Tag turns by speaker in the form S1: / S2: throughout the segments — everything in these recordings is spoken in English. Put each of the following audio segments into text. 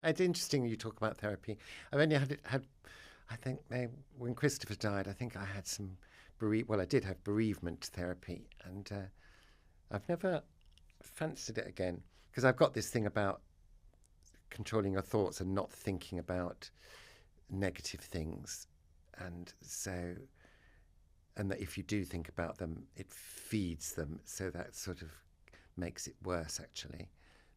S1: It's interesting you talk about therapy. I've only had I think when Christopher died, I think I had some I did have bereavement therapy, and I've never fancied it again because I've got this thing about controlling your thoughts and not thinking about negative things, and that if you do think about them, it feeds them, so that sort of makes it worse actually.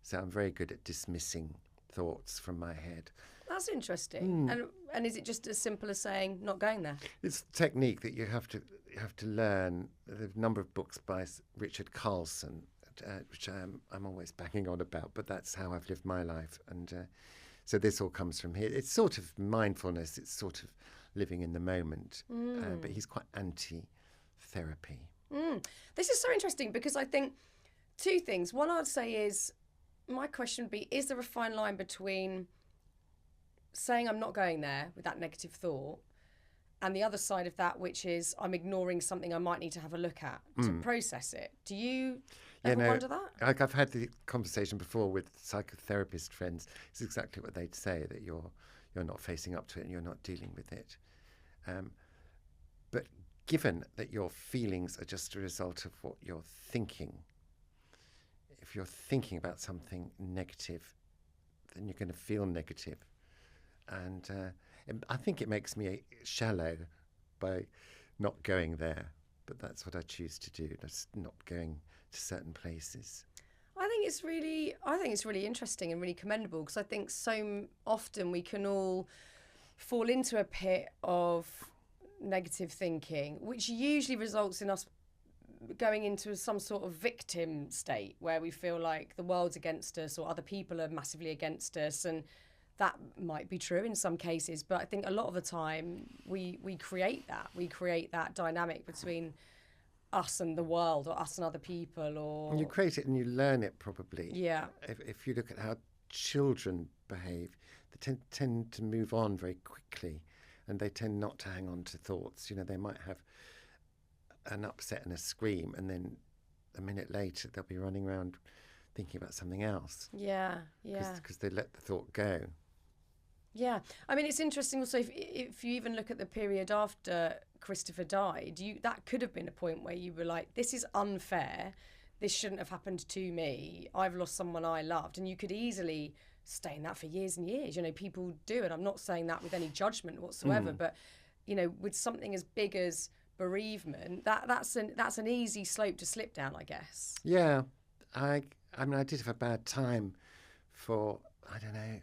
S1: So I'm very good at dismissing thoughts from my head.
S2: That's interesting. And is it just as simple as saying not going there?
S1: It's a technique that you have to learn. There's a number of books by Richard Carlson, which I'm always banging on about, but that's how I've lived my life. And so this all comes from here. It's sort of mindfulness. It's sort of living in the moment. But he's quite anti-therapy.
S2: This is so interesting because I think two things. One I'd say is, my question would be, is there a fine line between saying I'm not going there with that negative thought, and the other side of that, which is I'm ignoring something I might need to have a look at to process it? Do you ever wonder that?
S1: I've had the conversation before with psychotherapist friends. It's exactly what they'd say, that you're not facing up to it and you're not dealing with it. But given that your feelings are just a result of what you're thinking, if you're thinking about something negative, then you're going to feel negative. And I think it makes me shallow by not going there. But that's what I choose to do, just not going to certain places.
S2: I think it's really interesting and really commendable, because I think so often we can all fall into a pit of negative thinking, which usually results in us going into some sort of victim state where we feel like the world's against us or other people are massively against us, and that might be true in some cases, but I think a lot of the time we create that dynamic between us and the world, or us and other people, or
S1: and you create it and you learn it probably.
S2: Yeah.
S1: If you look at how children behave, they tend to move on very quickly, and they tend not to hang on to thoughts. They might have an upset and a scream, and then a minute later they'll be running around thinking about something else.
S2: Yeah.
S1: Because they let the thought go.
S2: Yeah, I mean, it's interesting also if you even look at the period after Christopher died, that could have been a point where you were like, this is unfair, this shouldn't have happened to me, I've lost someone I loved, and you could easily stay in that for years and years. People do it. I'm not saying that with any judgment whatsoever, but with something as big as bereavement, that's an easy slope to slip down, I guess.
S1: Yeah, I mean, I did have a bad time for, I don't know,